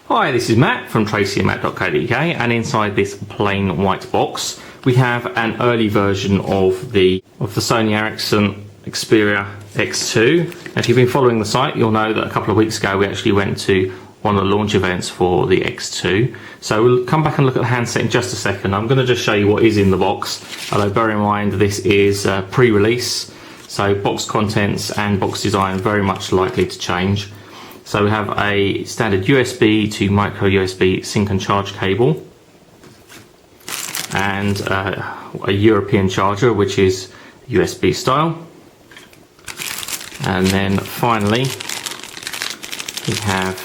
Hi, this is Matt from tracyandmatt.co.uk, and inside this plain white box we have an early version of the Sony Ericsson Xperia X2. If you've been following the site, you'll know that a couple of weeks ago we actually went to one of the launch events for the X2. So we'll come back and look at the handset in just a second. I'm going to just show you what is in the box, although bear in mind this is pre-release, so box contents and box design are very much likely to change. So we have a standard USB to micro USB sync and charge cable, and a European charger which is USB style. And then finally we have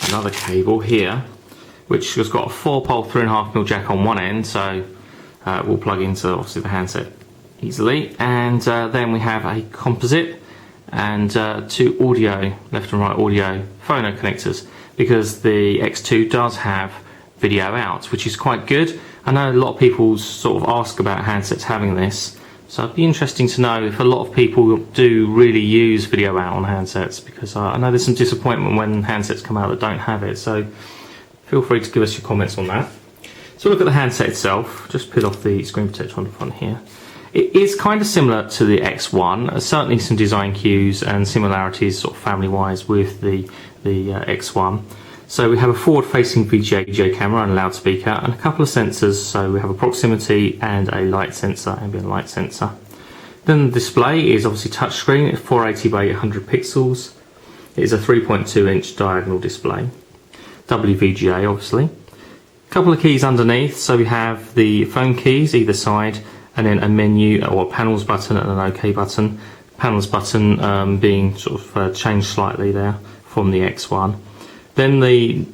another cable here which has got a 4-pole 3.5mm jack on one end, so we'll plug into obviously the handset easily. And then we have a composite and two audio, left and right audio phono connectors, because the X2 does have video out, which is quite good. I know a lot of people sort of ask about handsets having this, so it'd be interesting to know if a lot of people do really use video out on handsets, because I know there's some disappointment when handsets come out that don't have it, so feel free to give us your comments on that. So look at the handset itself. Just peel off the screen protector on the front here. It is kind of similar to the X1, certainly some design cues and similarities sort of family-wise with the X1. So we have a forward-facing VGA camera and a loudspeaker and a couple of sensors. So we have a proximity and a light sensor, ambient light sensor. Then the display is obviously touchscreen. It's 480 by 800 pixels. It is a 3.2-inch diagonal display. WVGA obviously. A couple of keys underneath. So we have the phone keys either side, and then a menu or a panels button and an OK button. Panels button being sort of changed slightly there from the X1. Then the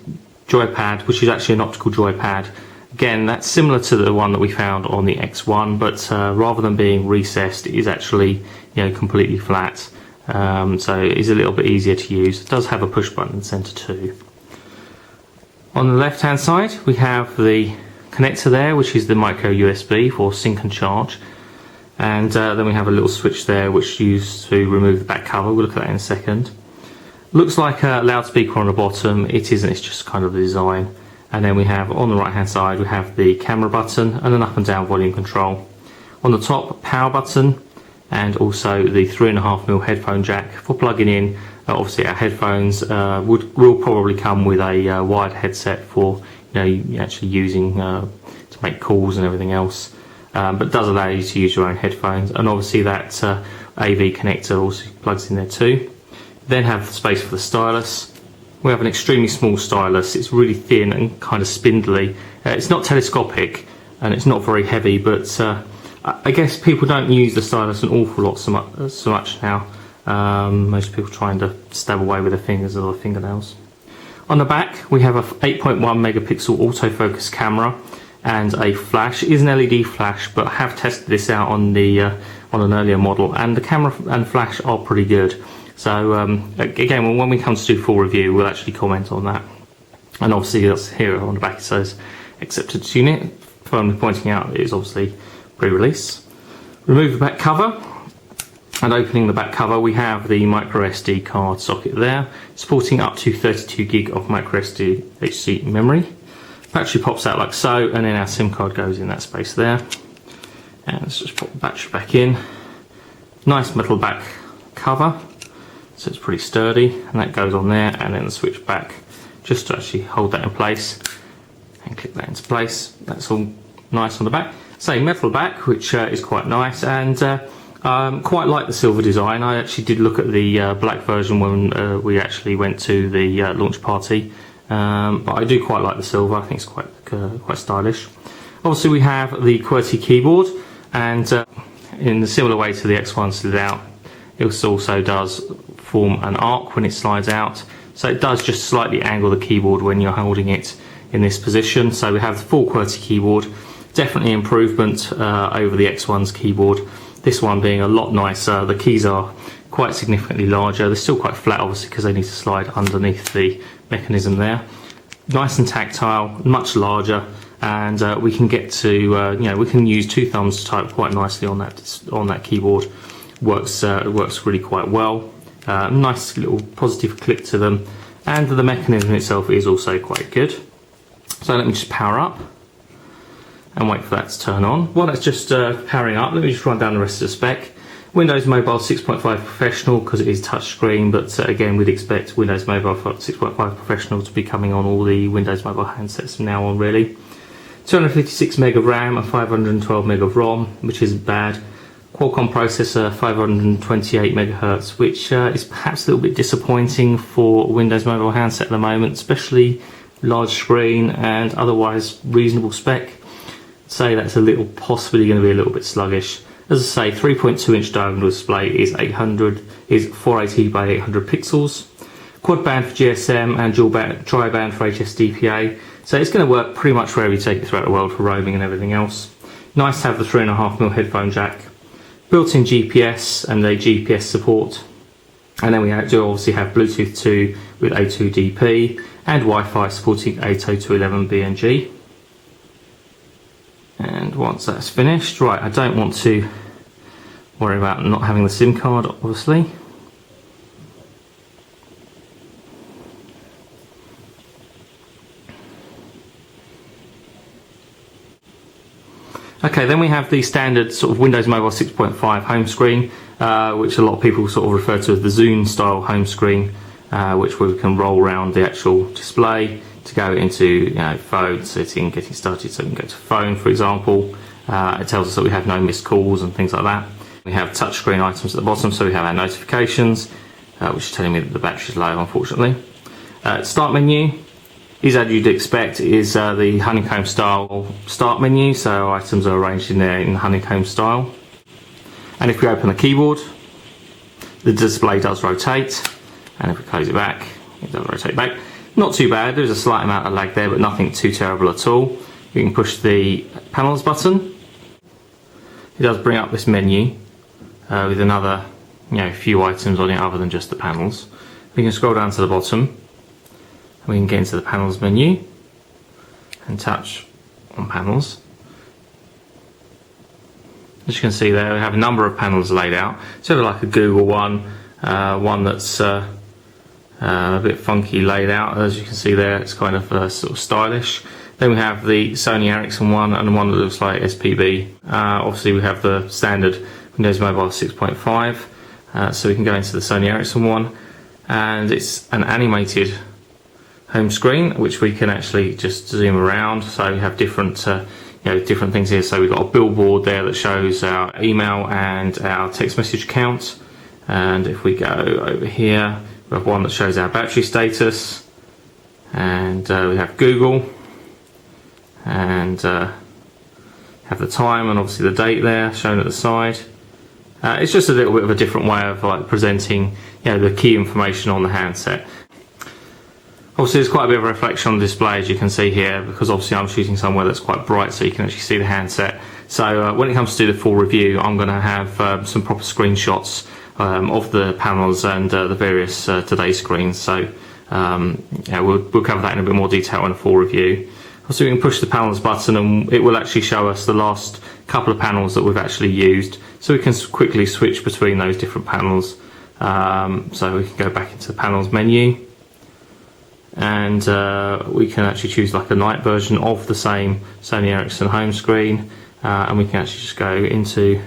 joypad, which is actually an optical joypad. Again, that's similar to the one that we found on the X1, but rather than being recessed, it is actually completely flat. So it is a little bit easier to use. It does have a push button center too. On the left hand side, we have the connector there, which is the micro USB for sync and charge, and then we have a little switch there which is used to remove the back cover. We'll look at that in a second. Looks like a loudspeaker on the bottom. It isn't, it's just kind of the design. And then we have on the right hand side we have the camera button and an up and down volume control. On the top, power button, and also the 3.5mm headphone jack for plugging in. Obviously our headphones will probably come with a wired headset for actually using to make calls and everything else, but does allow you to use your own headphones, and obviously that AV connector also plugs in there too. Then have space for the stylus. We have an extremely small stylus. It's really thin and kind of spindly. It's not telescopic and it's not very heavy, but I guess people don't use the stylus an awful lot so much now. Most people trying to stab away with their fingers or their fingernails. On the back we have a 8.1 megapixel autofocus camera and a flash. It is an LED flash, but I have tested this out on an earlier model, and the camera and flash are pretty good. So again, when we come to do full review, we'll actually comment on that. And obviously that's here on the back, it says acceptance unit, firmly pointing out it is obviously pre-release. Remove the back cover. And opening the back cover, we have the micro SD card socket there, supporting up to 32 gig of micro SD memory. Battery pops out like so, and then our SIM card goes in that space there. And let's just put the battery back in. Nice metal back cover, so it's pretty sturdy, and that goes on there, and then the switch back just to actually hold that in place and click that into place. That's all nice on the back. So metal back, which is quite nice, and quite like the silver design. I actually did look at the black version when we actually went to the launch party, but I do quite like the silver. I think it's quite stylish. Obviously we have the QWERTY keyboard, and in a similar way to the X1 slid out, it also does form an arc when it slides out, so it does just slightly angle the keyboard when you're holding it in this position. So we have the full QWERTY keyboard, definitely improvement over the X1's keyboard. This one being a lot nicer. The keys are quite significantly larger. They're still quite flat obviously because they need to slide underneath the mechanism there. Nice and tactile, much larger, and we can get to we can use two thumbs to type quite nicely on that keyboard. Works really quite well. Nice little positive click to them, and the mechanism itself is also quite good. So let me just power up and wait for that to turn on. While that's just powering up, let me just run down the rest of the spec. Windows Mobile 6.5 Professional, because it is touchscreen, but again, we'd expect Windows Mobile 6.5 Professional to be coming on all the Windows Mobile handsets from now on, really. 256 meg of RAM and 512 meg of ROM, which isn't bad. Qualcomm processor, 528 megahertz, which is perhaps a little bit disappointing for a Windows Mobile handset at the moment, especially large screen and otherwise reasonable spec. Say that's possibly going to be a little bit sluggish. As I say, 3.2 inch diagonal display is 480 by 800 pixels. Quad band for GSM and dual band, tri-band for HSDPA. So it's going to work pretty much wherever you take it throughout the world for roaming and everything else. Nice to have the 3.5mm headphone jack. Built-in GPS and a GPS support. And then we do obviously have Bluetooth 2 with A2DP and Wi-Fi supporting 802.11b and G. And once that's finished, right, I don't want to worry about not having the SIM card, obviously. Okay, then we have the standard sort of Windows Mobile 6.5 home screen, which a lot of people sort of refer to as the Zune style home screen, which we can roll around the actual display to go into phone setting, getting started. So we can go to phone, for example. It tells us that we have no missed calls and things like that. We have touchscreen items at the bottom, so we have our notifications, which is telling me that the battery's low, unfortunately. Start menu is, as you'd expect, is the honeycomb style start menu, so items are arranged in there in honeycomb style. And if we open the keyboard, the display does rotate, and if we close it back, it does rotate back. Not too bad, there's a slight amount of lag there, but nothing too terrible at all. We can push the panels button. It does bring up this menu with another few items on it other than just the panels. We can scroll down to the bottom. We can get into the panels menu and touch on panels. As you can see there, we have a number of panels laid out. Sort of like a Google one, one that's a bit funky laid out. As you can see there, it's kind of sort of stylish. Then we have the Sony Ericsson one and one that looks like SPB. Obviously we have the standard Windows Mobile 6.5, so we can go into the Sony Ericsson one, and it's an animated home screen which we can actually just zoom around. So we have different different things here. So we've got a billboard there that shows our email and our text message count, and if we go over here, we have one that shows our battery status, and we have Google, and have the time and obviously the date there shown at the side. It's just a little bit of a different way of presenting the key information on the handset. Obviously there's quite a bit of a reflection on the display, as you can see here, because obviously I'm shooting somewhere that's quite bright so you can actually see the handset. So when it comes to the full review, I'm going to have some proper screenshots of the panels and the various today's screens. So we'll cover that in a bit more detail in a full review. Also, we can push the panels button and it will actually show us the last couple of panels that we've actually used, so we can quickly switch between those different panels. So we can go back into the panels menu, and we can actually choose like a night version of the same Sony Ericsson home screen, and we can actually just go into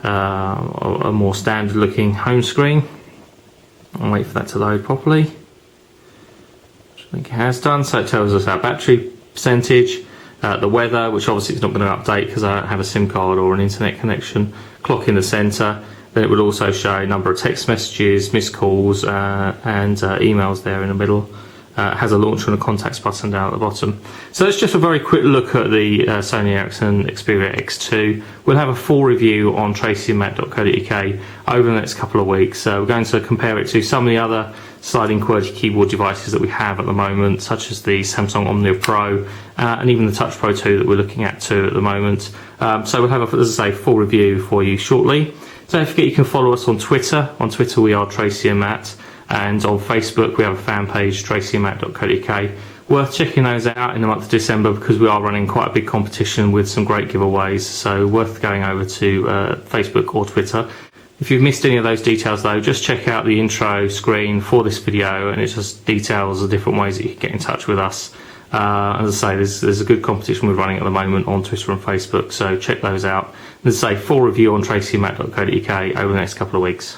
a more standard looking home screen and wait for that to load properly, which I think it has done. So it tells us our battery percentage, the weather, which obviously it's not going to update because I don't have a SIM card or an internet connection, clock in the center. Then it would also show a number of text messages, missed calls, and emails there in the middle. It has a launcher and a contacts button down at the bottom. So it's just a very quick look at the Sony Ericsson Xperia X2. We'll have a full review on tracyandmatt.co.uk over the next couple of weeks. We're going to compare it to some of the other sliding QWERTY keyboard devices that we have at the moment, such as the Samsung Omnia Pro and even the Touch Pro 2 that we're looking at too at the moment. So we'll have, as I say, full review for you shortly. So don't forget you can follow us on Twitter. On Twitter we are Tracy and Matt, and on Facebook we have a fan page, tracyandmatt.co.uk. Worth checking those out in the month of December because we are running quite a big competition with some great giveaways, so worth going over to Facebook or Twitter. If you've missed any of those details though, just check out the intro screen for this video, and it just details the different ways that you can get in touch with us. As I say, there's a good competition we're running at the moment on Twitter and Facebook, so check those out. As I say, full review on tracymac.co.uk over the next couple of weeks.